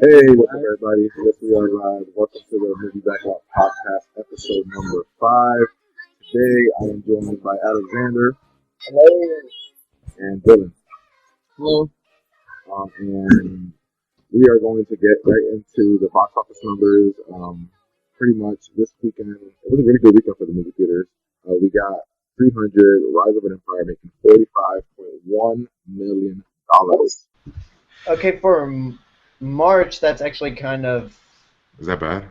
Hey, what's up, everybody? Yes, we are live. Welcome to the Movie Backlot podcast, episode number 5. Today, I am joined by Alexander Hello. and Dylan. Hello. And we are going to get right into the box office numbers. Pretty much this weekend, it was a really good weekend for the movie theaters. We got 300, Rise of an Empire making $45.1 million. Okay, for March, that's actually kind of Is that bad?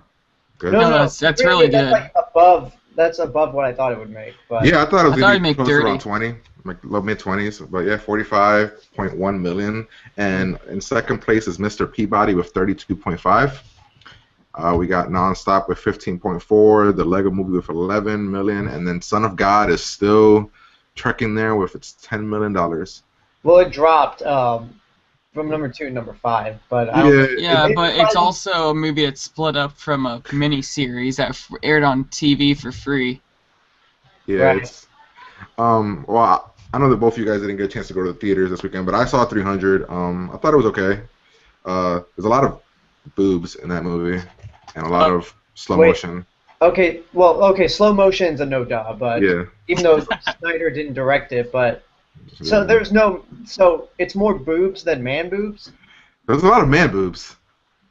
Good? no, No, no. that's really That's good. like above. That's above what I thought it would make. But Yeah, I thought it was I thought gonna it'd be make close to 30. around 20, like low mid 20s. But yeah, 45.1 million. And in second place is Mr. Peabody with 32.5. We got Nonstop with 15.4. The Lego Movie with 11 million, and then Son of God is still trekking there with its $10 million. well, it dropped from number 2 to number 5. But I don't. Yeah, It- but it it's probably- also a movie that's split up from a mini series that aired on TV for free. Yeah, Right. it's well, I know that both of you guys didn't get a chance to go to the theaters this weekend, but I saw 300. I thought it was okay. There's a lot of boobs in that movie and a lot of slow Wait. motion. Okay, well, okay, slow motion's a no duh, but Yeah. even though Snyder didn't direct it, but so there's no, so it's more boobs than man boobs. There's a lot of man boobs,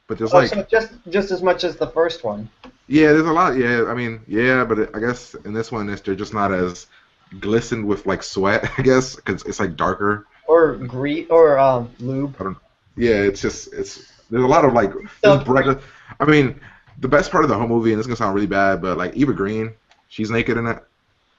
but there's like, So just as much as the first one. yeah, there's a lot. Yeah, I mean, yeah, but I guess in this one, they're just not as glistened with like sweat. I guess because it's like darker. Or lube. Yeah, it's there's a lot of like So- bright. I mean, the best part of the whole movie, and this is gonna sound really bad, but like Eva Green, she's naked in it.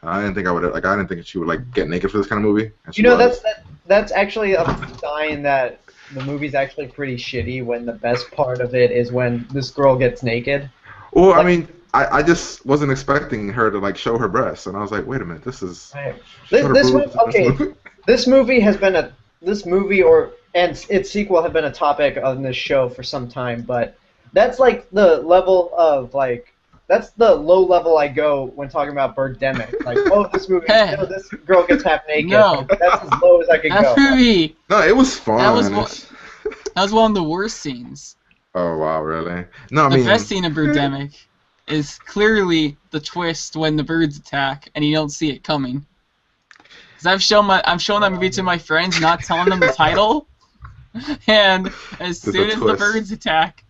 I didn't think I didn't think she would like get naked for this kind of movie. And she You know, was. that's actually a sign that the movie's actually pretty shitty when the best part of it is when this girl gets naked. Well, I mean, I just wasn't expecting her to like show her breasts, and I was like, wait a minute, this is. This, show her this boobs one, in okay, this movie has been and its sequel have been a topic on this show for some time, but that's like the level of like that's the low level I go when talking about Birdemic. Like, oh, this movie, Hey. this girl gets half naked. No. That's as low as I could That go. movie, No, it was fun. that was one of the worst scenes. Oh wow, really? No, I The mean, best scene of Birdemic is clearly the twist when the birds attack and you don't see it coming. Cause I'm showing that movie to my friends, not telling them the title, and as There's a soon as the twist. birds attack,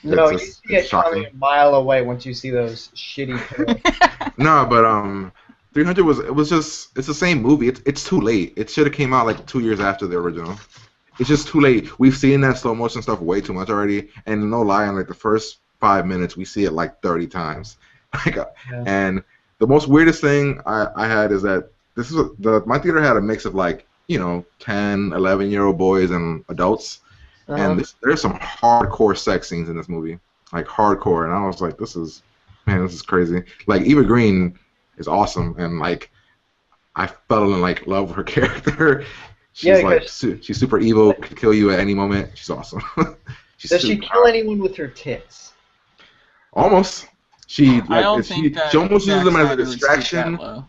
No, It's you just- see it's it coming shocking. a mile away once you see those shitty pills. no, but 300 it's the same movie. It's too late. It should have came out like 2 years after the original. It's just too late. We've seen that slow motion stuff way too much already, and no lie, in like the first 5 minutes, we see it like 30 times. Like, and the most weirdest thing I had is that my theater had a mix of like 10, 11-year-old boys and adults, and there's some hardcore sex scenes in this movie, like hardcore, and I was like, this is crazy. Like Eva Green is awesome, and like I fell in like love with her character. She's Yeah, like because- she's super evil, could kill you at any moment. She's awesome. She's Does she super kill anyone with her tits? Almost. She I don't like, think that she almost uses Zack them as a Snyder would stoop distraction. that low.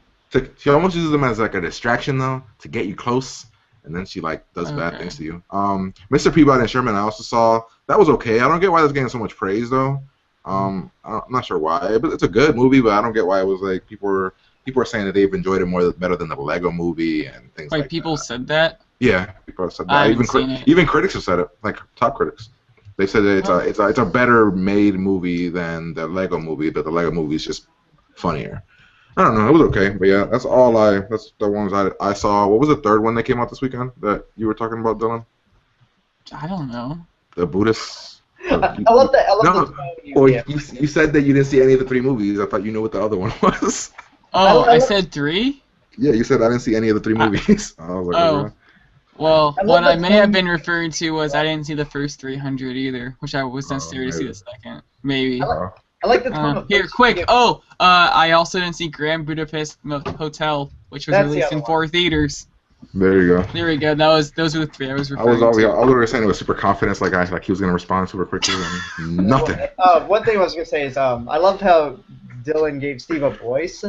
She almost uses them as like a distraction though to get you close, and then she like does bad Okay. things to you. Mr. Peabody and Sherman I also saw. That was okay. I don't get why that's getting so much praise though. I'm not sure why, but it's a good movie. But I don't get why it was like people are saying that they've enjoyed it better than the Lego Movie and things like Like people that. said that. Yeah, people have said I that. haven't seen it. Even critics have said it, like top critics. They said that it's a better made movie than the Lego Movie, but the Lego Movie is just funnier. I don't know, it was okay, but yeah, that's the ones I saw. What was the third one that came out this weekend that you were talking about, Dylan? I don't know. The Buddhist. I love that. I love No, the tone you Or give. you said that you didn't see any of the 3 movies. I thought you knew what the other one was. Oh, I I love- said 3? Yeah, you said I didn't see any of the 3 movies. I was like, Oh. okay. Well, I love what I the may have tone- been referring to was I didn't see the first 300 either, which I was necessary to see maybe. the second. Maybe. I like the tone of Here, those quick! two. Oh, I also didn't see Grand Budapest Hotel, which was That's the released other in one. 4 theaters. There you go. There we go. Those were the 3 I was I referring was to. already saying it with super confidence, like he was gonna respond super quickly, and nothing. One thing I was gonna say is I loved how Dylan gave Steve a voice.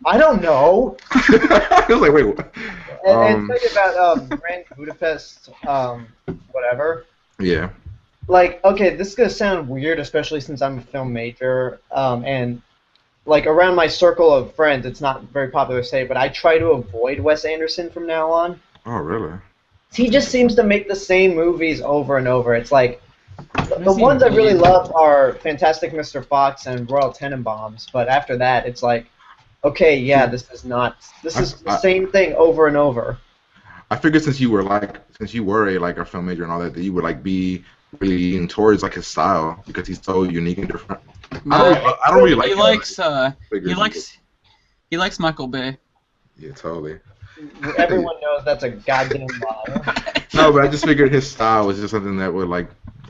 I don't know. I was like, wait, what? And tell you about Grand Budapest, forever. Yeah. Like, okay, this is gonna sound weird, especially since I'm a film major, and like around my circle of friends, it's not very popular to say, but I try to avoid Wes Anderson from now on. Oh, really? He just seems to make the same movies over and over. It's like the Does he ones I really really? love are Fantastic Mr. Fox and Royal Tenenbaums, but after that, it's like, okay, yeah, this is the same thing over and over. I figured since you were a film major and all that you would like be really leaning towards like his style because he's so unique and different. No, I don't really like he him, likes figures he likes Michael Bay. Yeah, totally. Everyone knows that's a goddamn lie. No, but I just figured his style was just something that would like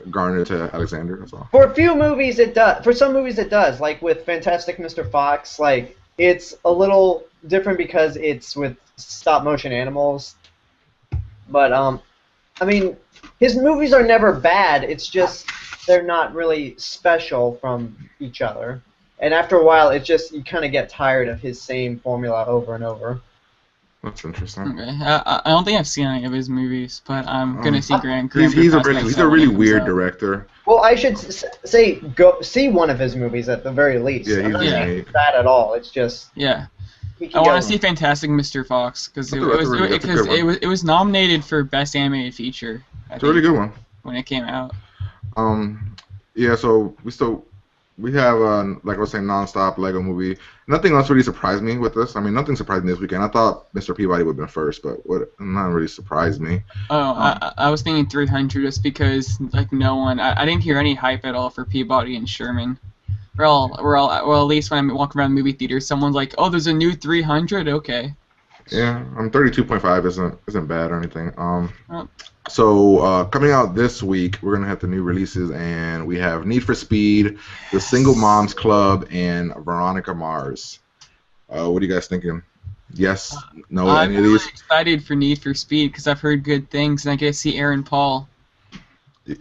garner to Alexander. That's all. For a few movies, it does. For some movies, it does. Like with Fantastic Mr. Fox, like it's a little different because it's with stop motion animals. But I mean, his movies are never bad. It's just they're not really special from each other. And after a while, it just you kind of get tired of his same formula over and over. That's interesting. Okay. I don't think I've seen any of his movies, but I'm gonna see Grand He's a Budapest really, next he's time a when it really comes weird out. director. Well, I should say go see one of his movies at the very least. Yeah, I'm he's not yeah. saying it's bad at all. It's just Yeah, he I can want go- to see Fantastic Mr. Fox because That's a good one. it was nominated for Best Animated Feature. It's a really good one. When it came out. Yeah. So we have like I was saying, nonstop Lego movie. Nothing else really surprised me with this. I mean, nothing surprised me this weekend. I thought Mr. Peabody would have been first, but what not really surprised me. I was thinking 300 just because like no one I didn't hear any hype at all for Peabody and Sherman. Well at least when I'm walking around the movie theater, someone's like, oh, there's a new 300. Okay. Yeah, 32.5 isn't bad or anything. Oh. So coming out this week, we're gonna have the new releases, and we have Need for Speed, The Single Moms Club, and Veronica Mars. What are you guys thinking? Yes, no, I'm any of really these? excited for Need for Speed because I've heard good things and I get to see Aaron Paul.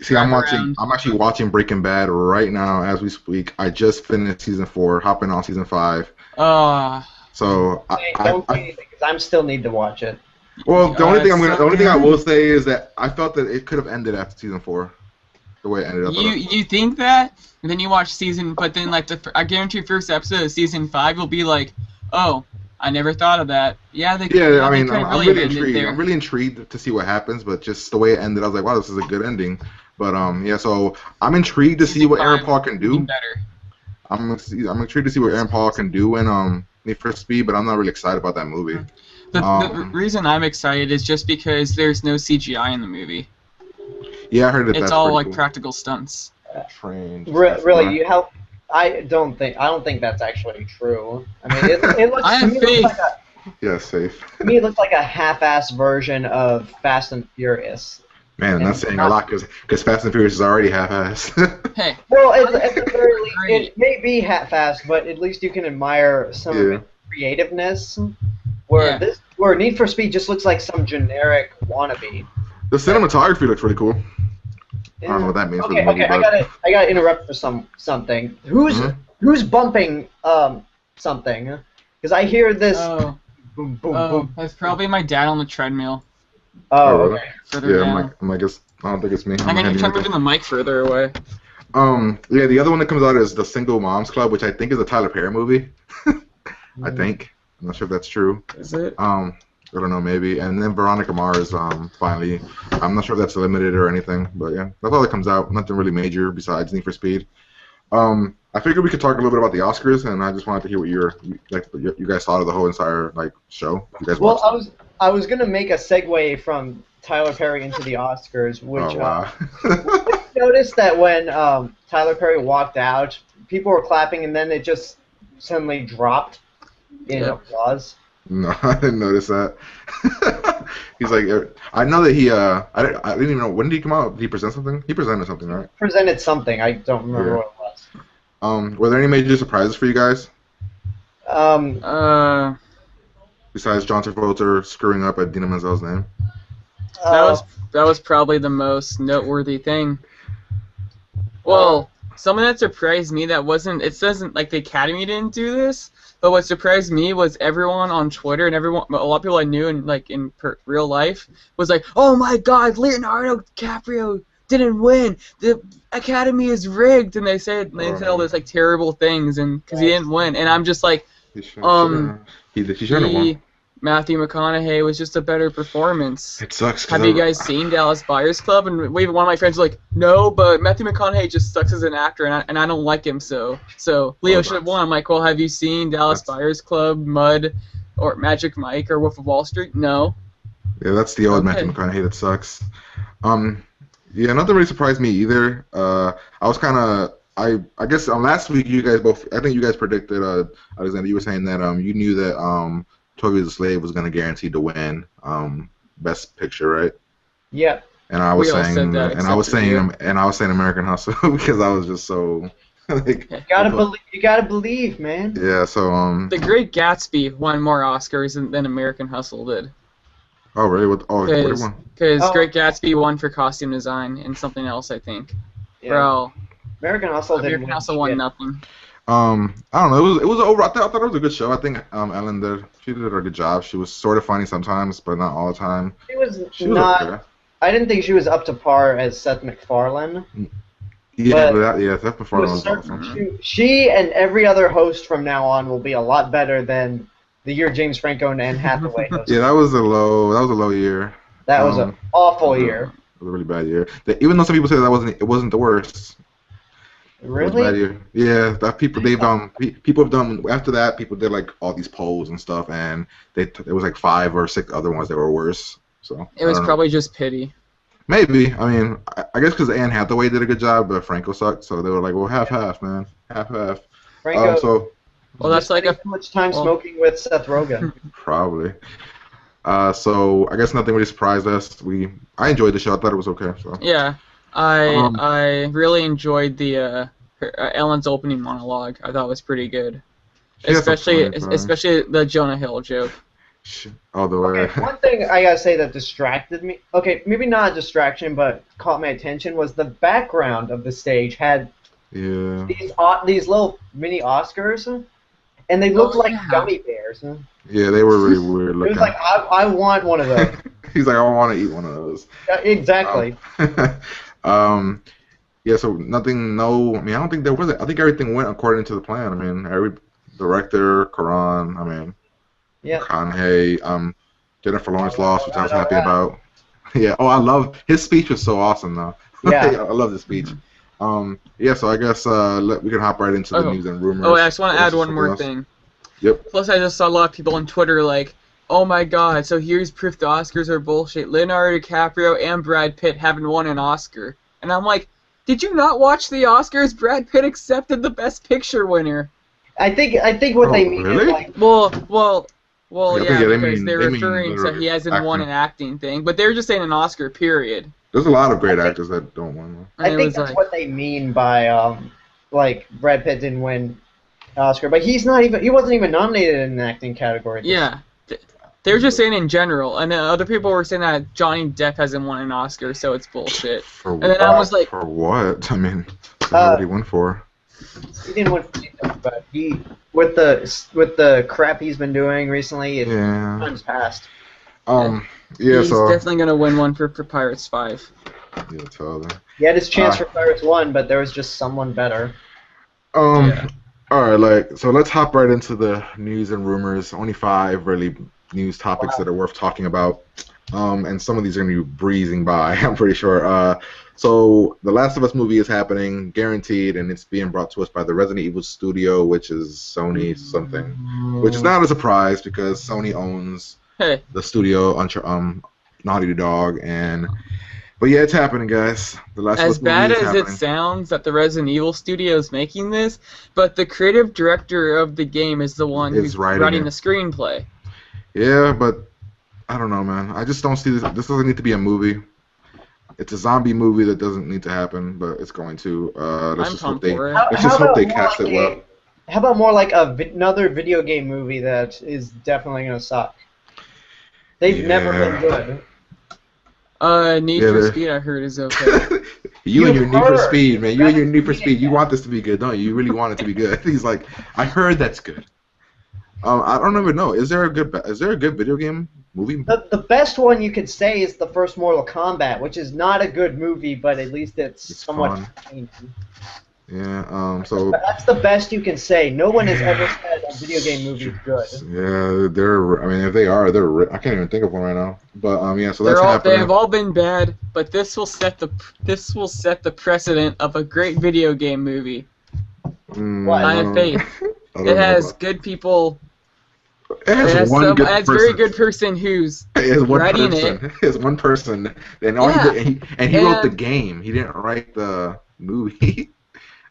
See, I'm actually watching Breaking Bad right now as we speak. I just finished season 4, hopping on season 5. So Don't say anything because I still need to watch it. well, the only thing I good. will say is that I felt that it could have ended after season 4, the way it ended up. You think that, and then you watch but then like I guarantee first episode of season 5 will be like, oh, I never thought of that. Yeah, they. Yeah, I they mean, could've I'm really ended intrigued. there. I'm really intrigued to see what happens, but just the way it ended, I was like, wow, this is a good ending. But yeah, so I'm intrigued to see what Aaron Paul can do. Even better. I'm intrigued to see what Aaron Paul can do in Need for Speed, but I'm not really excited about that movie. The reason I'm excited is just because there's no CGI in the movie. Yeah, I heard that. It's that's all pretty like cool. practical stunts. Train. Really, you help. I don't think that's actually true. I mean, it looks. I to have me, it faith. looks like Yeah, safe. to me, it looks like a half-ass version of Fast and Furious. Man, And that's saying a lot because Fast and Furious is already half-assed. Hey, Well, at the very least, Great. it may be half-assed, but at least you can admire some of Yeah. its creativeness. Where Yeah. where Need for Speed just looks like some generic wannabe. The cinematography looks really cool. I don't know what that means for the Okay, movie, okay, but I gotta interrupt for something. Who's bumping something? Because I hear this oh, boom boom boom. that's probably my dad on the treadmill. Oh, really? okay. Further yeah, down. I guess I don't think it's me. I'm gonna try moving the mic further away. Yeah, the other one that comes out is The Single Moms Club, which I think is a Tyler Perry movie. I think. I'm not sure if that's true. Is it? I don't know, maybe. And then Veronica Mars, finally. I'm not sure if that's limited or anything, but yeah, that's all that comes out. Nothing really major besides Need for Speed. I figured we could talk a little bit about the Oscars, and I just wanted to hear what you guys thought of the whole entire show. You guys Well, watched? I was gonna make a segue from Tyler Perry into the Oscars, which Oh wow. noticed that when Tyler Perry walked out, people were clapping, and then it just suddenly dropped in Yep. applause. No, I didn't notice that. He's like, I know that he. I didn't even know when did he come out. Did he present something? He presented something, right? Presented something. I don't remember Yeah. what it was. Were there any major surprises for you guys Um, besides John Travolta screwing up Idina Menzel's name? That was probably the most noteworthy thing. Well, something that surprised me that wasn't. It doesn't like the Academy didn't do this, but what surprised me was everyone on Twitter and everyone, a lot of people I knew in real life was like, "Oh my God, Leonardo DiCaprio didn't win. The Academy is rigged," and they said all this like terrible things, and because he didn't win, and I'm just like, He shouldn't have won. Matthew McConaughey was just a better performance. It sucks. Have you guys seen Dallas Buyers Club? And one of my friends was like, no, but Matthew McConaughey just sucks as an actor, and I don't like him, so Leo should have won. I'm like, well, have you seen Dallas Buyers Club, Mud, or Magic Mike, or Wolf of Wall Street? No. Yeah, that's the old Matthew McConaughey that sucks. Yeah, nothing really surprised me either. I was kind of, I guess last week I think you guys predicted, Alexander, you were saying that you knew that 12 Years a Slave was going to guarantee to win Best Picture, right? Yeah. And I was saying American Hustle because I was just so like. You gotta believe, man. Yeah. So The Great Gatsby won more Oscars than American Hustle did. Oh really? What won? Because Great Gatsby won for costume design and something else, I think. Yeah. Bro. American Hustle won nothing. I don't know. It was over. I thought it was a good show. I think Ellen did a good job. She was sort of funny sometimes, but not all the time. She was not. Okay. I didn't think she was up to par as Seth MacFarlane. Yeah, Seth MacFarlane was awesome. She and every other host from now on will be a lot better than the year James Franco and Anne Hathaway hosted. Yeah, that was a low year. That was an awful year. It was a really bad year. Even though some people say it wasn't the worst. Really? Yeah, that people have done after that. People did like all these polls and stuff, and it was like 5 or 6 other ones that were worse. So it was probably just pity. Maybe. I mean, I guess because Anne Hathaway did a good job, but Franco sucked, so they were like, well, half, man, half. Franco. Well, that's like too much time smoking with Seth Rogen. Probably. So I guess nothing really surprised us. I enjoyed the show. I thought it was okay. So yeah. I really enjoyed the Ellen's opening monologue. I thought it was pretty good, especially the Jonah Hill joke. All the way. Okay, one thing I gotta say that distracted me. Okay, maybe not a distraction, but caught my attention was the background of the stage had these little mini Oscars, and they looked like gummy bears. Yeah, they were really weird looking. It was like I want one of those. He's like, I want to eat one of those. Exactly. Yeah, so nothing, I don't think there was I think everything went according to the plan. I mean, every director, Karan, McConaughey, Jennifer Lawrence lost, which I was happy about. Yeah, his speech was so awesome, though. Yeah. I love the speech. Yeah, so I guess we can hop right into the news and rumors. Oh, I just want to add one more thing. Yep. Plus, I just saw a lot of people on Twitter like, oh my God, so here's proof the Oscars are bullshit. Leonardo DiCaprio and Brad Pitt haven't won an Oscar. And I'm like, did you not watch the Oscars? Brad Pitt accepted the Best Picture winner. I think what they mean really? is like... Well, because they're referring to he hasn't won an acting thing. But they're just saying an Oscar, period. There's a lot of great actors that don't win. I think that's what they mean by, Brad Pitt didn't win an Oscar. But he wasn't even nominated in an acting category. Yeah. They were just saying in general, and then other people were saying that Johnny Depp hasn't won an Oscar, so it's bullshit. And then I was like, for what? I mean, what did he win for? He didn't win for anything, but with the crap he's been doing recently, time's passed. He's definitely gonna win one for Pirates 5. Yeah, totally. He had his chance for Pirates 1, but there was just someone better. All right, so let's hop right into the news and rumors. Only 5 really news topics that are worth talking about, and some of these are going to be breezing by, I'm pretty sure. So the Last of Us movie is happening, guaranteed, and it's being brought to us by the Resident Evil studio, which is Sony something, which is not a surprise because Sony owns the studio on Naughty Dog, but yeah, it's happening, guys. The Last of Us movie is happening. As bad as it sounds that the Resident Evil studio is making this, but the creative director of the game is the one who's writing the screenplay. Yeah, but I don't know, man. I just don't see this. This doesn't need to be a movie. It's a zombie movie that doesn't need to happen, but it's going to. Let's just hope they cast it well. How about more like another video game movie that is definitely going to suck? They've never been good. Need for Speed, I heard, is okay. You and your Need for heard. Speed, man. You and your Haven't Need for seen it Speed. You yet. want this to be good, don't you? You really want it to be good. He's like, I heard that's good. I don't even know. Is there a good video game movie? The best one you could say is the first Mortal Kombat, which is not a good movie, but at least it's It's somewhat fun. entertaining. Yeah. So But that's the best you can say. No one has ever said a video game movie is good. yeah, they're. I mean, if they are, they're. I can't even think of one right now. But yeah, so that's They happening. have all been bad, but this will set the precedent of a great video game movie. What? I have faith. I don't It know has about- good people. It has It has one some. good It has person. very good person who's It has one writing person. it. It has one person, and all Yeah. he wrote the And- game. He didn't write the movie.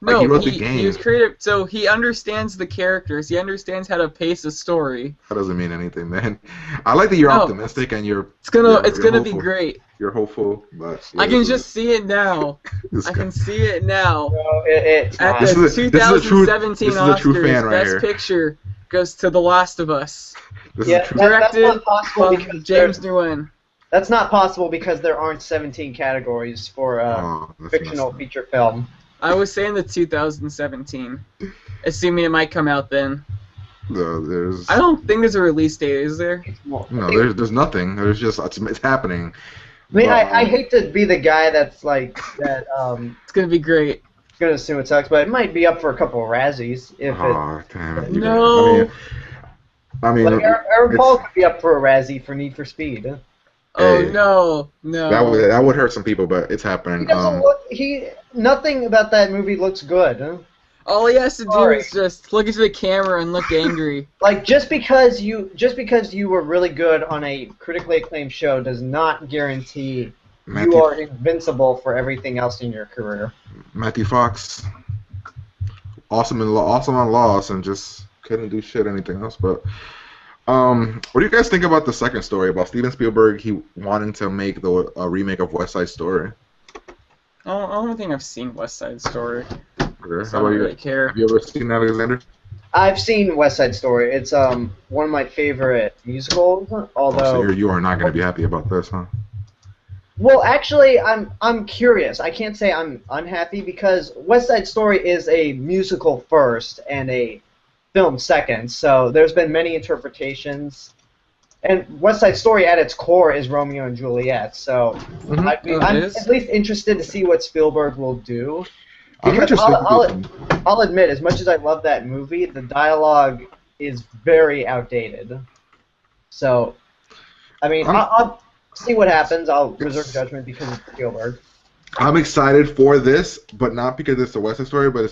Like, No, he wrote the he game. was creative, so he understands the characters. He understands how to pace a story. That doesn't mean anything, man. I like that you're No. optimistic and you're. It's gonna you're be hopeful. great. You're hopeful, but I can just see it now. This I guy- can see it now. No, it's At not. This the is a true- 2017 this is a true Oscars, fan right Best here. Picture goes to The Last of Us. This Yeah, is true. that's Directed not possible by because James there's- Nguyen. That's not possible because there aren't 17 categories for Oh, that's fictional messed up. feature film. I was saying the 2017. Assuming it might come out then. No, there's I don't think there's a release date, is there? no, there's nothing. There's just it's happening. I mean, But, I hate to be the guy that's like that. It's gonna be great. Gonna assume it sucks, but it might be up for a couple of Razzies if it. Oh damn it! you No. guys- I mean, Like Aaron it's- Paul could be up for a Razzie for Need for Speed. Oh Hey. no. that would hurt some people, but it's happening. He doesn't look. Nothing about that movie looks good. Huh? All he has to do Sorry. is just look into the camera and look angry. Like just because you were really good on a critically acclaimed show does not guarantee Matthew, you are invincible for everything else in your career. Matthew Fox, awesome on Lost, and just couldn't do shit anything else. But what do you guys think about the second story about Steven Spielberg? He wanting to make a remake of West Side Story. I don't think I've seen West Side Story. Okay. So How I about don't you? really care. Have you ever seen Alexander? I've seen West Side Story. It's one of my favorite musicals. Oh, Although, so you are not going to be happy about this, huh? well, actually, I'm curious. I can't say I'm unhappy because West Side Story is a musical first and a film second. So there's been many interpretations, and West Side Story at its core is Romeo and Juliet. So Mhm. I'm It is. at least interested to see what Spielberg will do. I'm Because interested. I'll admit, as much as I love that movie, the dialogue is very outdated. So, I mean, I'll see what happens. I'll reserve judgment because it's Spielberg. I'm excited for this, but not because it's a West Side Story, but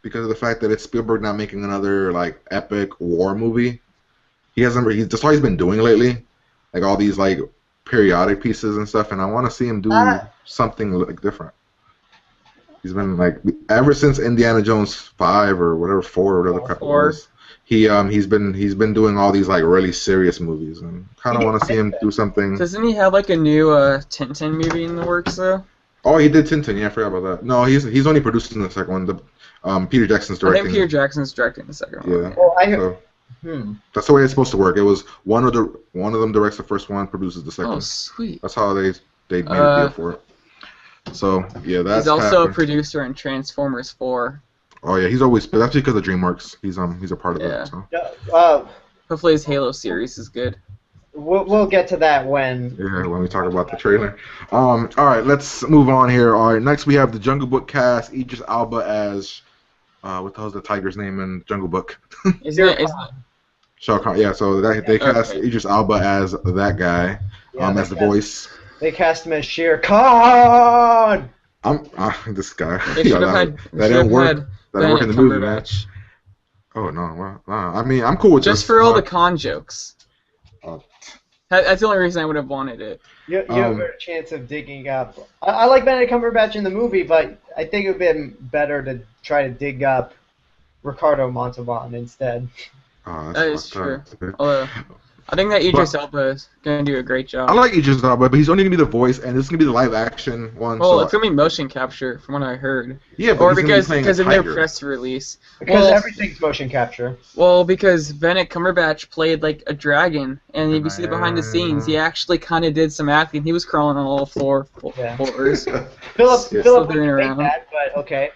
because of the fact that it's Spielberg not making another like epic war movie. That's all he's been doing lately, like all these like periodic pieces and stuff, and I want to see him do something like different. He's been like ever since Indiana Jones 5 or whatever 4 or whatever crap it was. He's been doing all these like really serious movies, and kind of want to see him do something. Doesn't he have like a new Tintin movie in the works though? Oh, he did Tintin. Yeah, I forgot about that. No, he's only producing the second one. Peter Jackson's I directing. think Peter Jackson's directing the second one. Yeah. Well, So that's the way it's supposed to work. It was one of them directs the first one, produces the second. Oh, sweet. That's how they made a deal for it. So yeah, that's. He's also a happened. producer in Transformers 4. Oh yeah, he's always. But that's because of DreamWorks. He's a part of Yeah. it. So. Hopefully his Halo series is good. We'll get to that when. Yeah, when we talk about the trailer. All right, let's move on here. All right, next we have the Jungle Book cast. Idris Elba as what the hell's the tiger's name in Jungle Book? Isn't it? Shao Kahn. Yeah, so they cast Okay. Idris Elba as that guy, Yeah, as the voice. They cast him as Shere Khan. This guy. They should have had. That didn't work. That didn't work in the movie, man. Cumberbatch. Oh no, well, I mean, I'm cool with Just this. for all the con jokes. Oh. That's the only reason I would have wanted it. You have a better chance of digging up. I like Benedict Cumberbatch in the movie, but I think it would have been better to try to dig up Ricardo Montalban instead. Oh, That is that's fucked true. up. Although, I think that Idris Elba is gonna do a great job. I like Idris Elba, but he's only gonna be the voice, and this is gonna be the live action one. Well, so it's gonna be motion capture, from what I heard. Yeah, but or he's because gonna be playing a in their tiger. press release. Because Well, everything's motion capture. Well, because Benedict Cumberbatch played like a dragon, and if you see behind the scenes, he actually kind of did some acting. He was crawling on all fours. Philip Slithering wouldn't around. make that, but okay.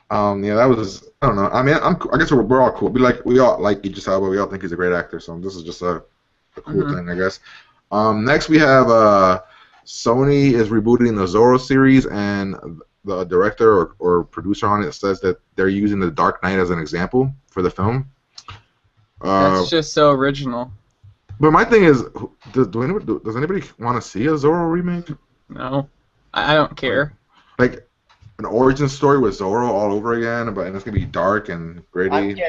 Yeah, that was. I don't know. I mean, I guess we're all cool. We all like Idris Elba. We all think he's a great actor. So this is just a cool thing, I guess. Next we have Sony is rebooting the Zorro series, and the director or producer on it says that they're using The Dark Knight as an example for the film. That's just so original. But my thing is, does anybody want to see a Zorro remake? No, I don't care. Like an origin story with Zorro all over again, and it's gonna be dark and gritty.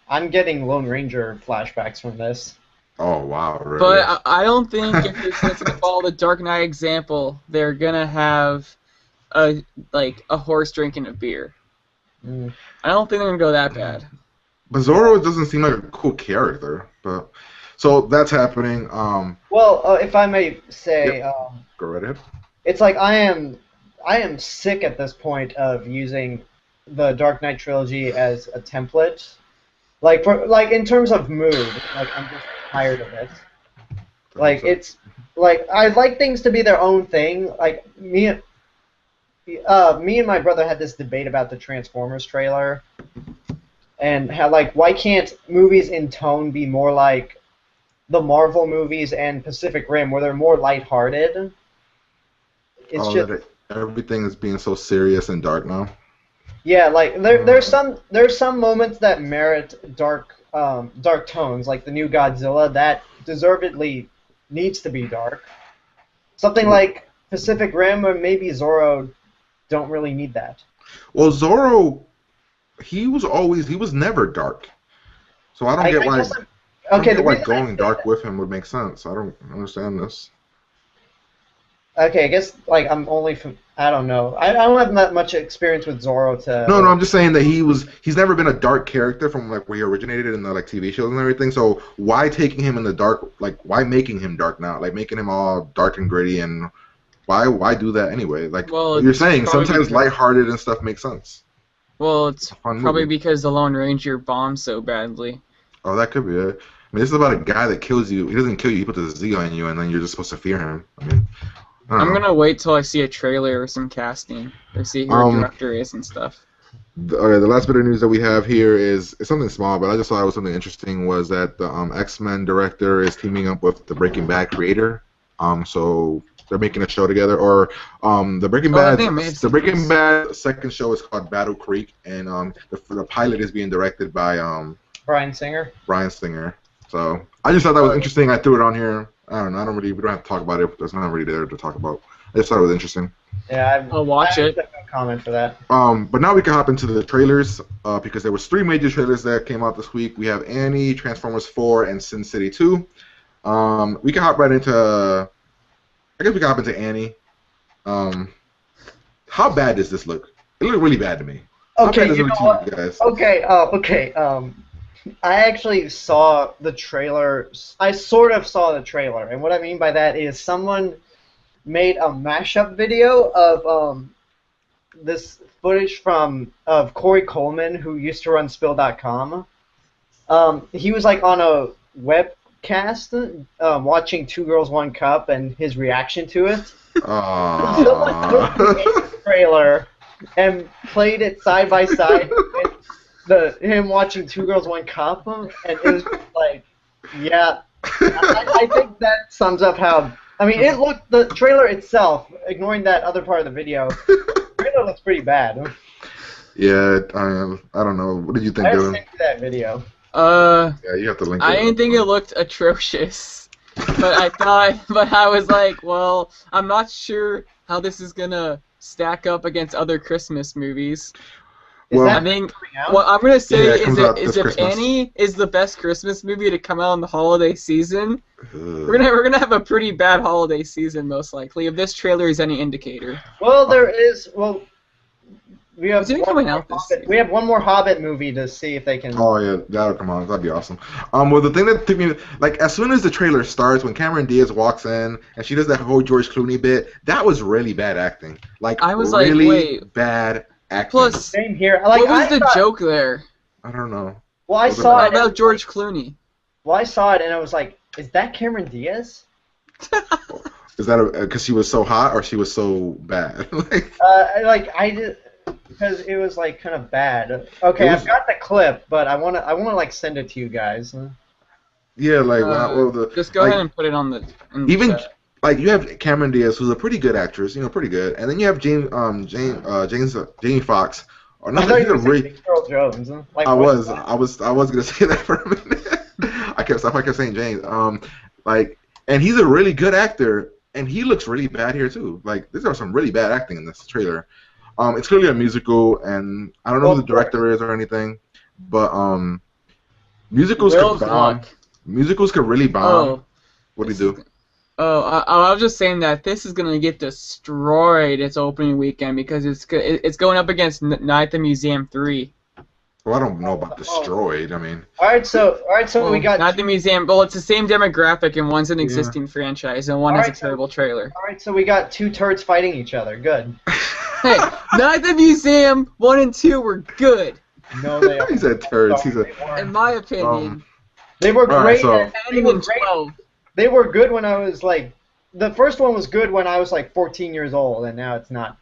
I'm getting Lone Ranger flashbacks from this. Oh wow! Really? But I don't think if it's going to follow the Dark Knight example, they're gonna have a horse drinking a beer. I don't think they're gonna go that bad. But Zorro doesn't seem like a cool character. But so that's happening. Well, if I may say, go right ahead. It's like I am sick at this point of using the Dark Knight trilogy as a template. Like in terms of mood, like I'm just tired of it. Like it's like I like things to be their own thing. Like me and my brother had this debate about the Transformers trailer, and how why can't movies in tone be more like the Marvel movies and Pacific Rim, where they're more lighthearted. It's just everything is being so serious and dark now. Yeah, like there's some moments that merit dark tones, like the new Godzilla that deservedly needs to be dark. Something like Pacific Rim or maybe Zorro don't really need that. Well, Zorro, he was never dark. So I don't get why. Why going dark with him would make sense. I don't understand this. Okay, I guess I'm only from. I don't know. I don't have that much experience with Zorro to. No, I'm just saying that he's never been a dark character from where he originated in the TV shows and everything. So why taking him in the dark? Why making him dark now? Making him all dark and gritty, and why do that anyway? You're saying sometimes lighthearted and stuff makes sense. Well, it's probably because the Lone Ranger bombed so badly. Oh, that could be it. I mean, this is about a guy that kills you. He doesn't kill you. He puts a Z on you, and then you're just supposed to fear him. I mean, I'm gonna wait till I see a trailer or some casting, or see who the director is and stuff. The last bit of news that we have here is something small, but I just thought it was something interesting. Was that the X-Men director is teaming up with the Breaking Bad creator. So they're making a show together. Or the Breaking Bad second show is called Battle Creek, and the pilot is being directed by Bryan Singer. So I just thought that was interesting. I threw it on here. I don't know. We don't have to talk about it. There's not really there to talk about. I just thought it was interesting. Yeah, I'll watch it. I have no comment for that. But now we can hop into the trailers because there was 3 major trailers that came out this week. We have Annie, Transformers 4, and Sin City 2. We can hop right into. I guess we can hop into Annie. How bad does this look? It looked really bad to me. Okay, you know what? Guys? Okay. I actually saw the trailer. I sort of saw the trailer, and what I mean by that is someone made a mashup video of this footage of Corey Coleman, who used to run Spill.com. He was on a webcast watching Two Girls One Cup and his reaction to it. Someone took the trailer and played it side by side with him watching Two Girls One Cup, and it was yeah. I think that sums up how. I mean, the trailer itself, ignoring that other part of the video, the trailer looks pretty bad. Yeah, I don't know. What did you think, Dylan? I sent you that video. Yeah, you have to link it. I didn't think it looked atrocious, but I was like, well, I'm not sure how this is gonna stack up against other Christmas movies. What I'm gonna say is if Annie is the best Christmas movie to come out in the holiday season, we're gonna have a pretty bad holiday season most likely. If this trailer is any indicator. Well, we have Is it one coming more out this Hobbit, year? we have one more Hobbit movie to see if they can. Oh yeah, that'll come on. That'd be awesome. Well, the thing that took me, like, as soon as the trailer starts, when Cameron Diaz walks in and she does that whole George Clooney bit, that was really bad acting. Like, I was like, really wait. bad acting. Plus, Same here. Like, what was I the thought, joke there? I don't know. Well, I Was it saw How it. and about I George was Clooney? like- Well, I saw it and I was like, is that Cameron Diaz? Is that because she was so hot or she was so bad? Like, I did because it was like kind of bad. Okay, It was- I've got the clip, but I wanna like send it to you guys. yeah, like well, Just go like, ahead and put it on the. In the even chat. like you have Cameron Diaz, who's a pretty good actress, pretty good, and then you have Jamie Foxx. Or I not, thought he's you a were saying really. Big Girl Jones. Like, I what- was gonna say that for a minute. I kept saying James. And he's a really good actor, and he looks really bad here too. Like, there are some really bad acting in this trailer. It's clearly a musical, and I don't know who the director is or anything, but musicals Will's could bomb. luck. Musicals could really bomb. Oh. What do you do? Oh, I was just saying that this is gonna get destroyed its opening weekend because it's going up against Night at the Museum 3. Well, I don't know about destroyed. I mean, All right, so we got. Night at the Museum. Well, it's the same demographic, and one's an existing franchise, and one has a Alright, so- terrible trailer. All right, so we got two turds fighting each other. Good. Hey, Night at the Museum 1 and 2 were good, No, they aren't. he said turds. He's a. They weren't. in my opinion. They were All right, great. so- and they 10 were and great. 12. They were good when I was like. The first one was good when I was like 14 years old, and now it's not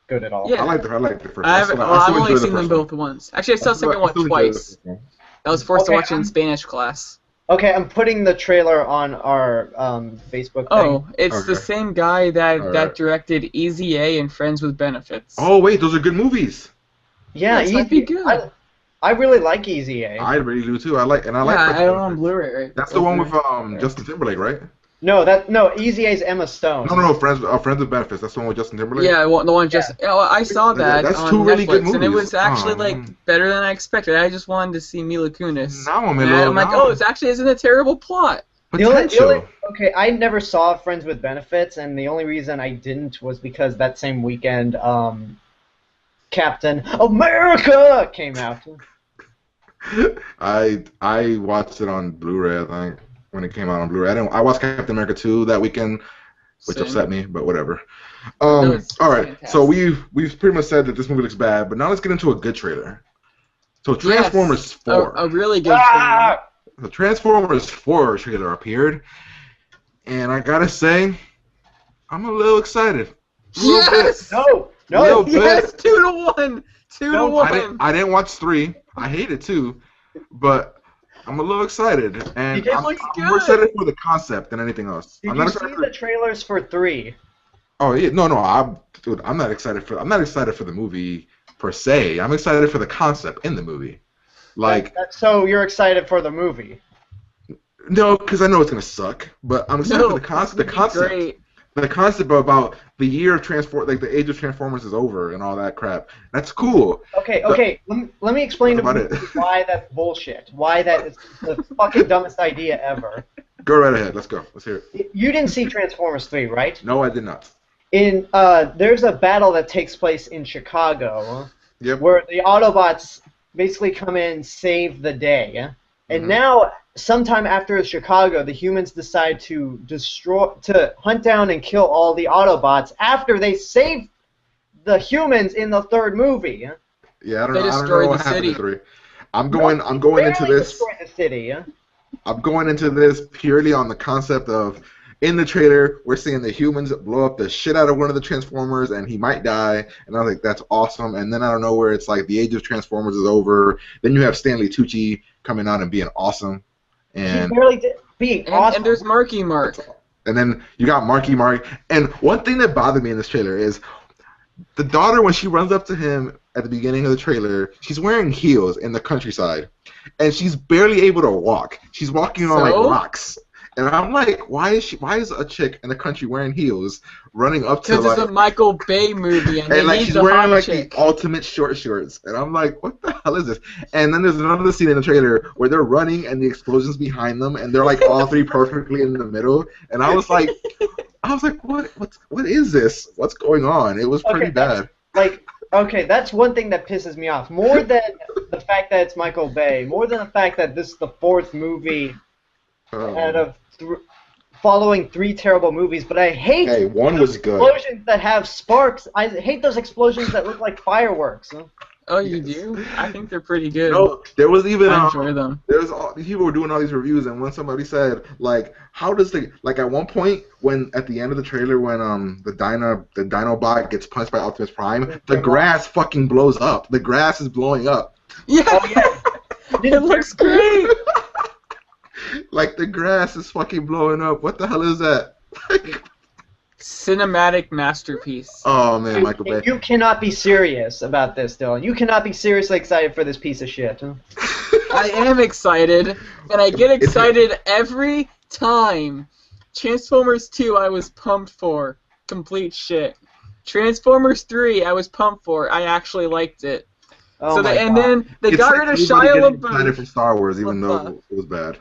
good at all. Yeah. I like the first. I've one. only enjoy the seen them first one. both once. Actually, I saw the second one still enjoy twice. the first one. I was forced to Okay, watch it in Spanish class. Okay, I'm putting the trailer on our Facebook thing. Oh, it's the Okay. same guy that Alright. directed Easy A and Friends with Benefits. Oh wait, those are good movies. Yeah, This might be good. I really like Easy A. I really do too. I like yeah, Friends I with don't on Benefits. Blu-ray. Right? That's the one with Justin Timberlake, right? No, Easy A's Emma Stone. No, Friends with Benefits. That's the one with Justin Timberlake. Yeah, well, the one just. Yeah. Well, I saw that That's on two Netflix, really good and it movies. was actually Oh, like man. better than I expected. I just wanted to see Mila Kunis. Now I'm in And love. I'm like, now. oh, it actually isn't a terrible plot. Potential. Okay, I never saw Friends with Benefits, and the only reason I didn't was because that same weekend, Captain America came out. I watched it on Blu-ray. I think when it came out on Blu-ray. I watched Captain America 2 that weekend, which Same. upset me, but whatever. No, it's all right, fantastic. so we've pretty much said that this movie looks bad, but now let's get into a good trailer. So Transformers 4. A really good trailer. Ah! The Transformers 4 trailer appeared, and I gotta say, I'm a little excited. A little bit. Yes! No, Little bit. Yes! 2-1! 2-1! I didn't watch 3. I hated 2, but I'm a little excited, and It I'm looks more good. excited for the concept than anything else. Did I'm you not see excited the trailers for 3? Oh yeah, no, I'm not excited for the movie per se. I'm excited for the concept in the movie. Like, So you're excited for the movie? no, because I know it's gonna suck, but I'm excited for the concept. The concept. Great. The concept about the year of like the age of Transformers is over and all that crap. That's cool. Okay. Let me explain to That's you about it. why that's bullshit. Why that is the fucking dumbest idea ever. Go right ahead. Let's go. Let's hear it. You didn't see Transformers 3, right? No, I did not. There's a battle that takes place in Chicago Yep. where the Autobots basically come in and save the day. And Mhm. now, sometime after Chicago, the humans decide to hunt down and kill all the Autobots after they save the humans in the third movie. Yeah, I don't They know destroyed what the happened city. in 3. I'm going into Barely this. destroy the city. I'm going into this purely on the concept of, in the trailer, we're seeing the humans blow up the shit out of one of the Transformers, and he might die, and I was like, that's awesome. And then I don't know where it's like the age of Transformers is over. Then you have Stanley Tucci coming out and being awesome, He and barely did being awesome. And there's Marky Mark. then you got Marky Mark. And one thing that bothered me in this trailer is the daughter, when she runs up to him at the beginning of the trailer, she's wearing heels in the countryside, and she's barely able to walk. She's walking on like So? rocks. And I'm like, why is a chick in the country wearing heels running up to Because like, it's a Michael Bay movie, and, and like they she's need the wearing hot like chick. the ultimate short shorts, and I'm like, what the hell is this? And then there's another scene in the trailer where they're running and the explosions behind them, and they're like all three perfectly in the middle, and I was like, what is this? What's going on? It was pretty Okay, bad. Like, Okay, that's one thing that pisses me off. More than the fact that it's Michael Bay, more than the fact that this is the fourth movie out Um, of following three terrible movies, but I hate hey, one was good. explosions that have sparks. I hate those explosions that look like fireworks. Oh, you Yes. do? I think they're pretty good. No, there was even I enjoy them. there's all these people were doing all these reviews, and when somebody said like, how does the like at one point when at the end of the trailer when the Dinobot gets punched by Optimus Prime, the grass fucking blows up. The grass is blowing up. Yeah, Oh, yeah. it looks great. Like the grass is fucking blowing up. What the hell is that? Cinematic masterpiece. Oh man, Michael Bay. You cannot be serious about this, Dylan. You cannot be seriously excited for this piece of shit. I am excited, and I get excited every time. Transformers 2, I was pumped for. Complete shit. Transformers 3, I was pumped for. I actually liked it. Oh So my and God. then they It's got like rid of everybody Shia getting excited LaBeouf. for Star Wars, even What though it was bad.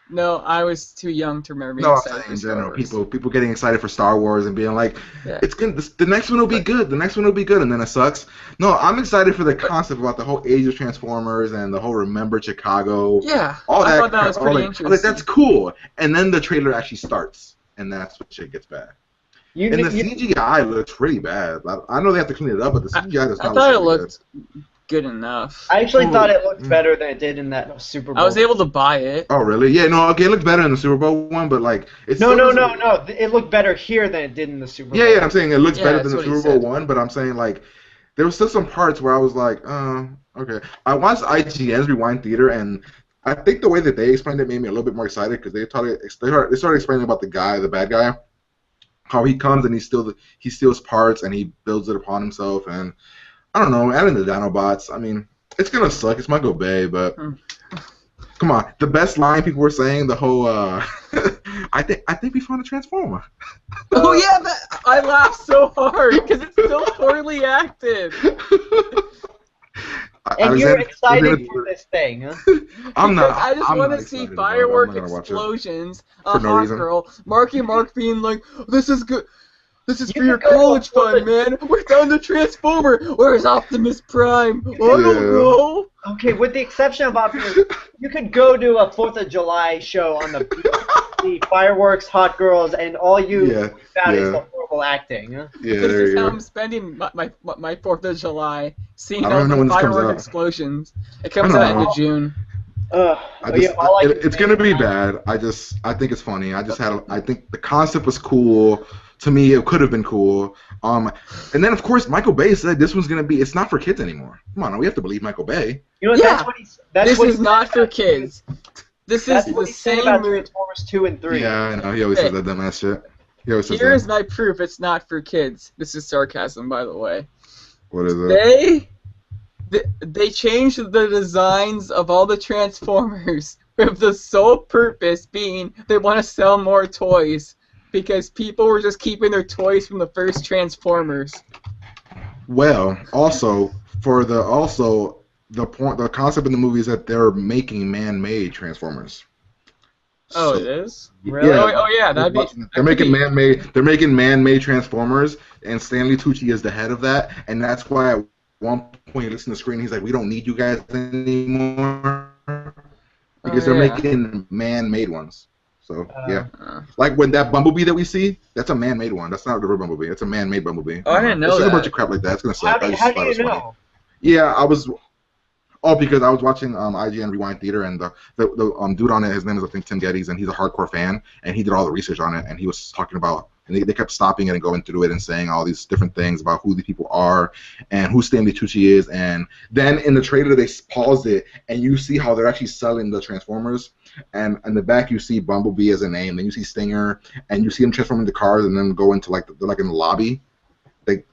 No, I was too young to remember being No, I'm excited saying for in Star general, Wars. people getting excited for Star Wars and being like, Yeah. it's good. The next one will be good. The next one will be good, and then it sucks. No, I'm excited for the concept about the whole Age of Transformers and the whole Remember Chicago. Yeah, All I that. thought that was all pretty that- I was interesting. like, that's cool. And then the trailer actually starts, and that's when shit gets bad. You, And the you, CGI looks really bad. I know they have to clean it up, but the CGI does I not thought it look looked good enough. I actually Oh, thought it looked better than it did in that Super Bowl. I was able to buy it. Oh, really? Yeah, no, okay, it looks better in the Super Bowl one, but like, it's No, still no, doesn't- no, no. It looked better here than it did in the Super Bowl. Yeah, yeah, I'm saying it looks Yeah, better than that's the what he Super Bowl said. one, but I'm saying like there was still some parts where I was like, okay. I watched IGN's Rewind Theater, and I think the way that they explained it made me a little bit more excited because they started explaining about the bad guy, how he comes and he steals parts and he builds it upon himself, and I don't know, adding the Dinobots. I mean, it's gonna suck. It's Michael Bay, but. Come on, the best line people were saying, the whole I think we found a transformer. Oh yeah, I laughed so hard because it's so poorly acted. And you're excited Alexander- for this thing, huh? I'm not. Because I just I'm want not to see excited about it. I'm firework not gonna watch it. explosions. For A no hot reason. girl, Marky Mark being like, "This is good. This is You for your could go college for fund, man. We found the Transformer. Where's Optimus Prime? I don't Yeah. know." Okay, with the exception of Optimus, you could go to a 4th of July show on the beach, see fireworks, hot girls, and all you Yeah, found is yeah. the horrible acting. Huh? Yeah, This there is you how go. I'm spending my 4th of July, seeing I don't all know the when this comes firework out. explosions. It comes I out don't in know. June. It's gonna be bad. I think it's funny. I think the concept was cool. To me, it could have been cool. And then of course Michael Bay said this one's gonna be. It's not for kids anymore. Come on, we have to believe Michael Bay. You know, Yeah. that's what he's. That's This what is he not said for about- kids. This That's is what the he said same about movie. Transformers 2 and 3. Yeah, I know. He always says that dumbass shit. He always says Here is that. my proof it's not for kids. This is sarcasm, by the way. What is it? They changed the designs of all the Transformers with the sole purpose being they want to sell more toys because people were just keeping their toys from the first Transformers. Well, also the concept in the movie is that they're making man-made Transformers. Oh, So- it is? Really? Yeah, Oh, yeah, that'd be. They're making man-made. They're making man-made Transformers, and Stanley Tucci is the head of that, and that's why at one point he looks in the screen. He's like, "We don't need you guys anymore," because they're yeah. making man-made ones. So yeah, Uh, like when that Bumblebee that we see, that's a man-made one. That's not the real Bumblebee. It's a man-made Bumblebee. Oh, I didn't know It's just that. a bunch of crap like that. It's gonna suck. I just How thought do it was you funny. know? Yeah, I was. Oh, because I was watching IGN Rewind Theater, and the dude on it, his name is I think Tim Geddes, and he's a hardcore fan, and he did all the research on it, and he was talking about, and they kept stopping it and going through it and saying all these different things about who the people are and who Stanley Tucci is, and then in the trailer they paused it, and you see how they're actually selling the Transformers, and in the back you see Bumblebee as a name, then you see Stinger, and you see them transform into cars, and then go into they're like in the lobby,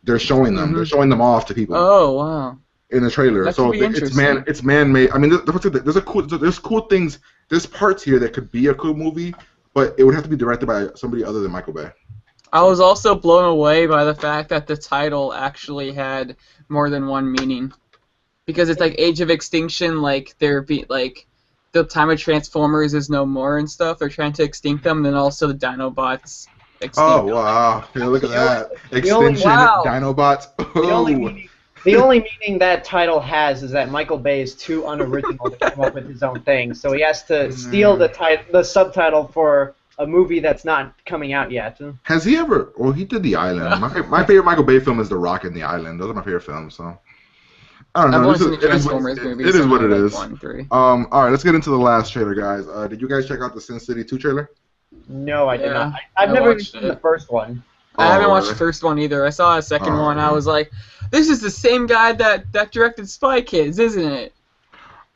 they're showing them, they're showing them off to people. Oh, wow. In the trailer, That so could be interesting. it's man-made. I mean, there's cool things. There's parts here that could be a cool movie, but it would have to be directed by somebody other than Michael Bay. I was also blown away by the fact that the title actually had more than one meaning. Because it's like Age of Extinction, like the time of Transformers is no more and stuff. They're trying to extinct them, and then also the Dinobots Oh extinct. wow! Here, look at that. the only- Extinction Wow. Dinobots. Oh. The only meaning that title has is that Michael Bay is too unoriginal to come up with his own thing, so he has to steal the subtitle for a movie that's not coming out yet. Has he ever? Well, he did The Island. My favorite Michael Bay film is The Rock and The Island. Those are my favorite films. So I don't know. I've only seen the It is Transformers what movies. it is. So What I it like is. 1, 3. All right, let's get into the last trailer, guys. Did you guys check out the Sin City 2 trailer? No, I did Yeah, not. I've I never even watched seen it. the first one. I haven't watched really? the first one either. I saw a second Oh, one. I really? was like, this is the same guy that directed Spy Kids, isn't it?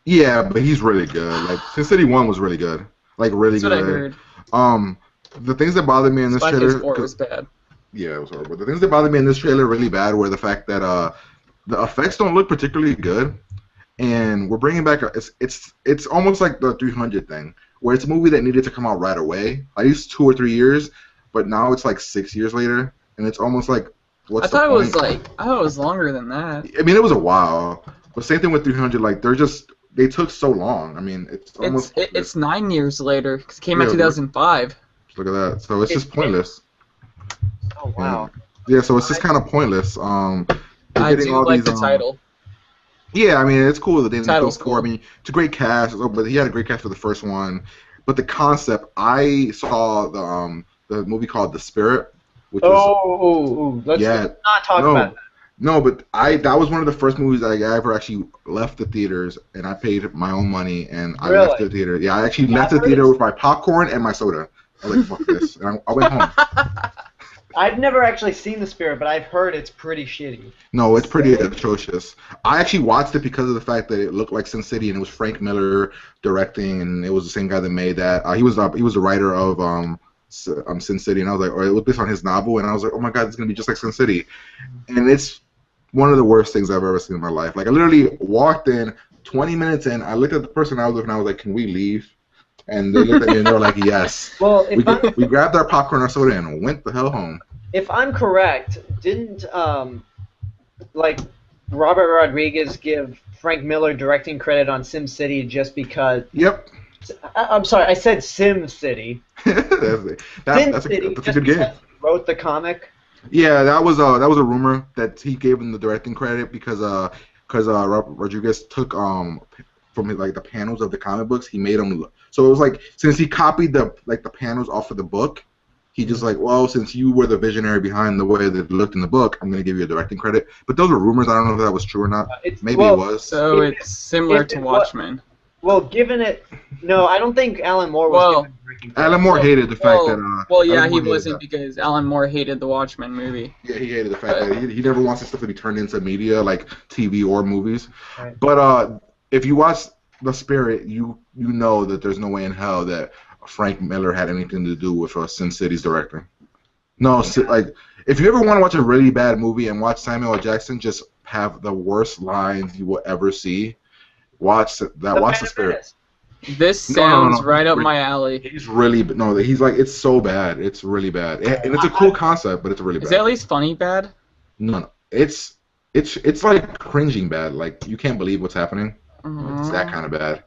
Yeah, but he's really good. Like Sin City 1 was really good. Like really That's what I good. heard. The things that bothered me in this Spy trailer. Kids 4 was bad. Yeah, it was horrible. The things that bothered me in this trailer really bad were the fact that the effects don't look particularly good, and we're bringing back it's almost like the 300 thing, where it's a movie that needed to come out right away, at least 2 or 3 years, but now it's like 6 years later, and it's almost like what's I thought the it was point? I thought it was longer than that. I mean, it was a while, but same thing with 300. Like they took so long. I mean, it's almost It's 9 years later. 'Cause it came out Yeah, 2005. look at that. So it's just pointless. Oh wow. Yeah, so it's just kind of pointless. I getting do all like these, the title. Yeah, I mean it's cool that they didn't go Title's for. cool. I mean, it's a great cast, but he had a great cast for the first one. But the concept, I saw the movie called The Spirit, which was Let's Yeah. not talk No. about that. no, but that was one of the first movies I ever actually left the theaters, and I paid my own money, and I left the theater. Yeah, I actually left the theater with my popcorn and my soda. I was like, fuck this, and I went home. I've never actually seen The Spirit, but I've heard it's pretty shitty. No, it's pretty atrocious. I actually watched it because of the fact that it looked like Sin City, and it was Frank Miller directing, and it was the same guy that made that. He was the writer of Sin City, and I was like, or it was based on his novel, and I was like, oh my god, it's gonna be just like Sin City, and it's one of the worst things I've ever seen in my life. Like I literally walked in, 20 minutes in, I looked at the person I was with, and I was like, can we leave? And they looked at me and they were like, yes. Well, We grabbed our popcorn, our soda, and went the hell home. if I'm correct, didn't like Robert Rodriguez give Frank Miller directing credit on Sim City just because? Yep. I'm sorry, I said Sim City. that's Sin a City good just game. because he wrote the comic. Yeah, that was a rumor that he gave him the directing credit because Rodriguez took from like the panels of the comic books, he made them. So it was like since he copied the panels off of the book, he just like, well, since you were the visionary behind the way that it looked in the book, I'm gonna give you a directing credit. But those are rumors. I don't know if that was true or not. Maybe it was. So If- it's similar if to it wa- Watchmen. Well, given it, no, I don't think Alan Moore was Well, given directing credit. Alan Moore hated the fact that. Well, yeah, Alan he Moore hated wasn't that. because Alan Moore hated the Watchmen movie. Yeah, he hated the fact that he never wants his stuff to be turned into media, like TV or movies. Right. But if you watch The Spirit, you know that there's no way in hell that Frank Miller had anything to do with Sin City's directing. No, like if you ever want to watch a really bad movie and watch Samuel L. Jackson just have the worst lines you will ever see, watch The Phantom Spirit. Menace. This No, sounds no. right up my alley. He's really he's like it's so bad, it's really bad, and it's a cool concept, but it's really Is bad. it at least funny bad? No, it's like cringing bad. Like you can't believe what's happening. It's that kind of bad.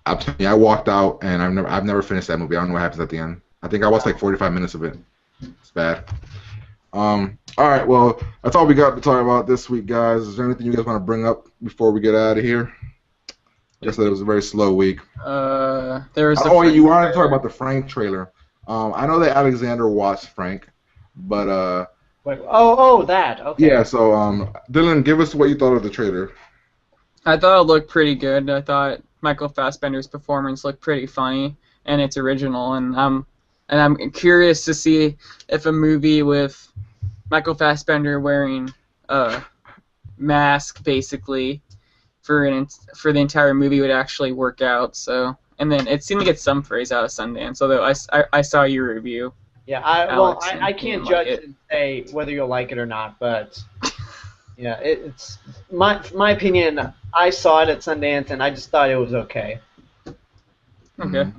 I'm telling you, I walked out and I've never finished that movie. I don't know what happens at the end. I think I watched like 45 minutes of it. It's bad. All right, well, that's all we got to talk about this week, guys. Is there anything you guys want to bring up before we get out of here? Guess that it was a very slow week. There was. Oh, you wanted to talk about the Frank trailer. I know that Alexander watched Frank, but Wait, that. Okay. yeah. So Dylan, give us what you thought of the trailer. I thought it looked pretty good. I thought Michael Fassbender's performance looked pretty funny, and it's original. And I'm curious to see if a movie with Michael Fassbender wearing a mask, basically, for the entire movie would actually work out. So, and then it seemed to get some praise out of Sundance. Although I saw your review. Yeah, Alex, I can't like judge it. and say whether you'll like it or not, but yeah, it's my opinion. I saw it at Sundance, and I just thought it was okay. Okay.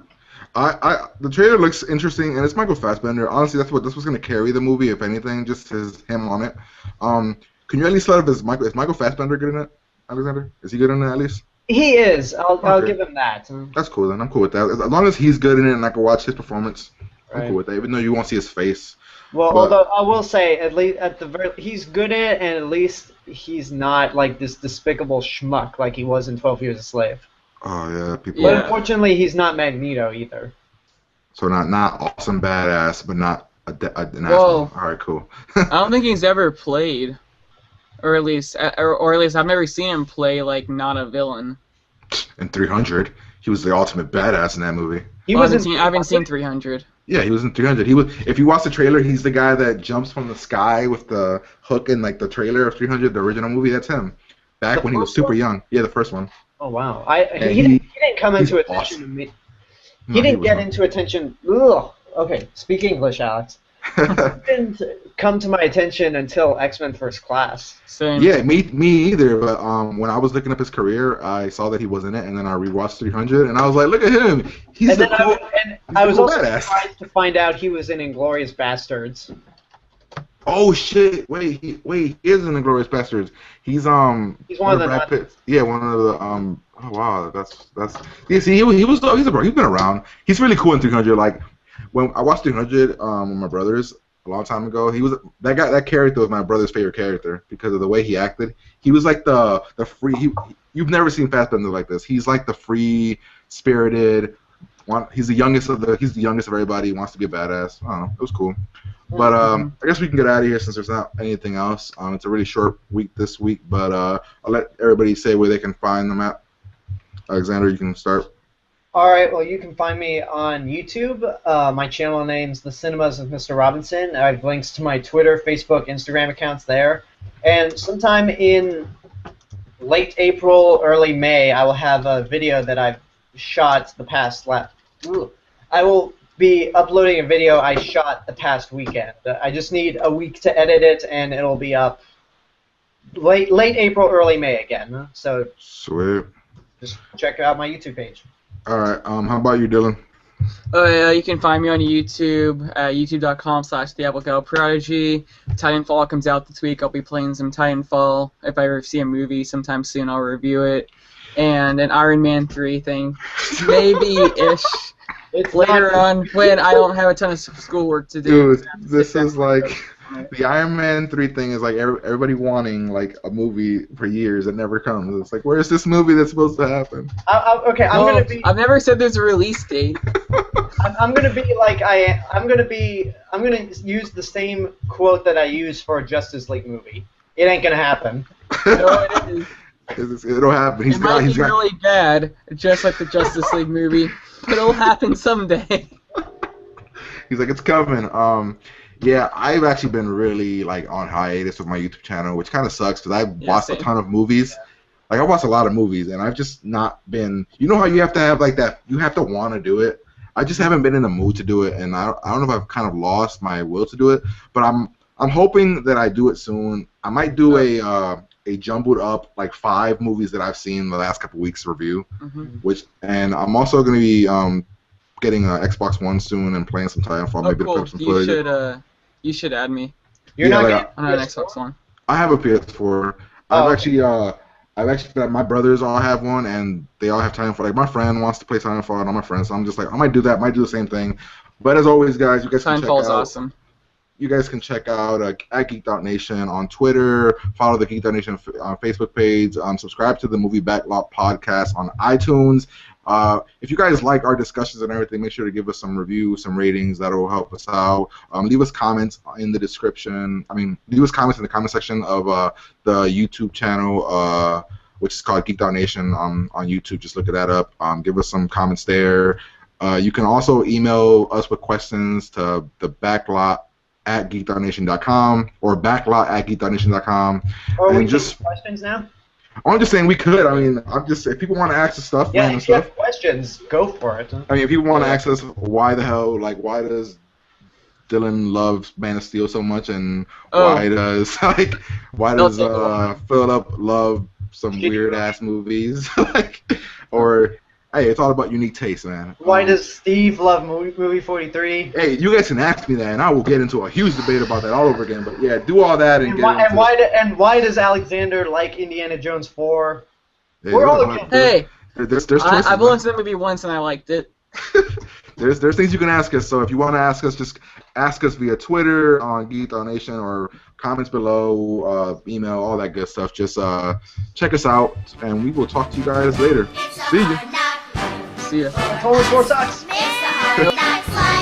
The trailer looks interesting, and it's Michael Fassbender. Honestly, that's what's going to carry the movie, if anything, just him on it. Can you at least let up is Michael Fassbender good in it, Alexander? Is he good in it at least? He is. I'll Okay. give him that. That's cool then. I'm cool with that. As long as he's good in it and I can watch his performance, I'm cool with that, even though you won't see his face. Well, But- although I will say, at least at the very, he's good at it, and at least he's not like this despicable schmuck like he was in 12 Years a Slave. Oh yeah, people. But Yeah. unfortunately, he's not Magneto either. So not awesome badass, but not an Whoa. asshole. All right, cool. I don't think he's ever played, or at least I've never seen him play like not a villain. In 300, he was the ultimate badass in that movie. He I was haven't seen 300. Yeah, he was in 300. He was. If you watch the trailer, he's the guy that jumps from the sky with the hook in like the trailer of 300, the original movie. That's him. Back The when he was first super one? young. Yeah, the first one. Oh wow! Yeah, He didn't come he's into attention awesome. to me. No, He didn't was get not. into attention. Ugh. Okay, speak English, Alex. He didn't come to my attention until X-Men First Class. Same. Yeah, me either. But when I was looking up his career, I saw that he was in it, and then I rewatched 300, and I was like, look at him. He's And the then cool. I was cool also badass. surprised to find out he was in Inglourious Bastards. Oh shit! Wait, he is in the Glorious Bastards. He's He's one of the Brad Nazis. Pitt. Yeah, one of the Oh wow, that's. Yeah, see, he's been around. He's really cool in 300. Like when I watched 300 with my brothers a long time ago, he was that character was my brother's favorite character because of the way he acted. He was like the free. You've never seen Fassbender like this. He's like the free spirited. He's the youngest of everybody. He wants to be a badass. I don't know. It was cool. But I guess we can get out of here since there's not anything else. It's a really short week this week, but I'll let everybody say where they can find them at. Alexander, you can start. All right, well, you can find me on YouTube. My channel name's The Cinemas of Mr. Robinson. I have links to my Twitter, Facebook, Instagram accounts there. And sometime in late April, early May, I will have a video that I've shot the past I will be uploading a video I shot the past weekend. I just need a week to edit it, and it'll be up late April, early May again. So Sweet. just check out my YouTube page. All right. How about you, Dylan? You can find me on YouTube at youtube.com/TheAppleCowProdigy. Titanfall comes out this week. I'll be playing some Titanfall. If I ever see a movie sometime soon, I'll review it. And an Iron Man 3 thing, maybe-ish. It's Later not- on, when I don't have a ton of schoolwork to do. Dude, this is like the Iron Man 3 thing is like everybody wanting like a movie for years that never comes. It's like, where's this movie that's supposed to happen? Okay, I'm Well, gonna be. I've never said there's a release date. I'm gonna be like I'm gonna use the same quote that I use for a Justice League movie. It ain't gonna happen. No, it is. It'll happen. It might be really bad, just like the Justice League movie, but it'll happen someday. He's like, it's coming. Yeah, I've actually been really like on hiatus with my YouTube channel, which kind of sucks because I've watched a same. ton of movies. Like I watched a lot of movies, and I've just not been. You know how you have to have like that. You have to want to do it. I just haven't been in the mood to do it, and I don't know if I've kind of lost my will to do it. But I'm hoping that I do it soon. I might do a jumbled up like 5 movies that I've seen the last couple weeks review. And I'm also going to be getting an Xbox One soon and playing some Titanfall. Oh, Maybe cool. to some footage. You should add me. You're Yeah, not like, getting I'm on an PS4? Xbox One. I have a PS4. Oh, I've actually my brothers all have one, and they all have Titanfall. Like my friend wants to play Titanfall, and all my friends. So I'm just like, I might do that. Might do the same thing. But as always, guys, you guys can check Titanfall's out. awesome. You guys can check out at Geeked Out Nation on Twitter. Follow the Geeked Out Nation Facebook page. Subscribe to the Movie Backlot podcast on iTunes. If you guys like our discussions and everything, make sure to give us some reviews, some ratings. That will help us out. Leave us comments in the description. Leave us comments in the comment section of the YouTube channel, which is called Geeked Out Nation on YouTube. Just look that up. Give us some comments there. You can also email us with questions to the backlot@geekdoutnation.com or backlot@geekdoutnation.com. Or we and just just- questions now. I'm just saying we could. If people want to ask us stuff, Yeah, random if you stuff. have questions, go for it. If people want to ask us why the hell, like, why does Dylan love Man of Steel so much, and why does Philip love some Shitty weird ass movies, or hey, it's all about unique taste, man. Why does Steve love movie 43? Hey, you guys can ask me that, and I will get into a huge debate about that all over again. But yeah, do all that And why does Alexander like Indiana Jones 4? We're all against Hey, There's choices. I've only seen the movie once and I liked it. there's things you can ask us. So if you want to ask us, just ask us via Twitter on Geek Nation or comments below, email, all that good stuff. Just check us out, and we will talk to you guys later. See you. See ya. Holy Four Socks. It's a hard knock life.